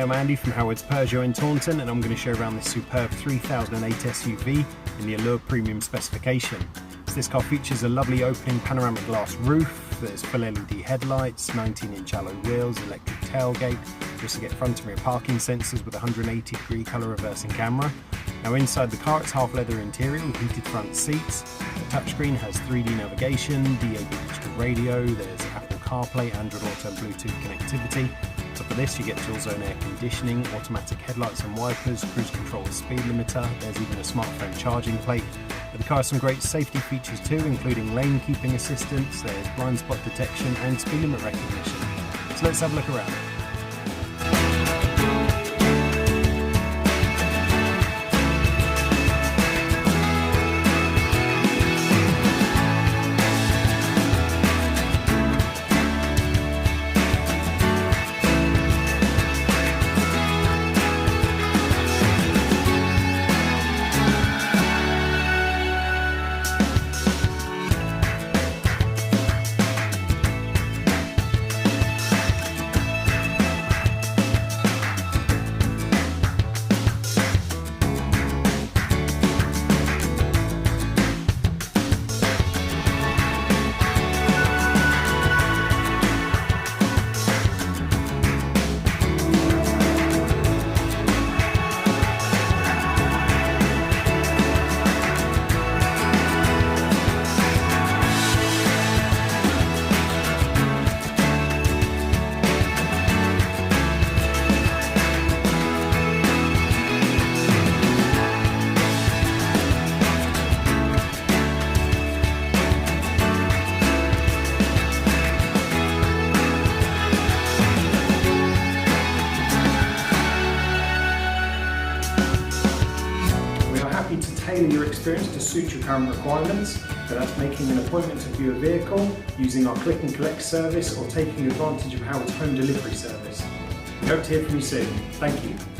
I'm Andy from Howard's Peugeot in Taunton, and I'm going to show around this superb 3008 SUV in the Allure Premium specification. So this car features a lovely opening panoramic glass roof, there's full LED headlights, 19-inch alloy wheels, electric tailgate. You also get front and rear parking sensors with a 180-degree colour reversing camera. Now inside the car it's half leather interior with heated front seats. The touchscreen has 3D navigation, DAB digital radio, there's Apple CarPlay, Android Auto and Bluetooth connectivity. On top of this you get dual zone air conditioning, automatic headlights and wipers, cruise control with speed limiter, there's even a smartphone charging plate. But the car has some great safety features too, including lane keeping assistance, there's blind spot detection and speed limit recognition. So let's have a look around. To tailor your experience to suit your current requirements, whether that's making an appointment to view a vehicle, using our click and collect service, or taking advantage of Howard's home delivery service. We hope to hear from you soon. Thank you.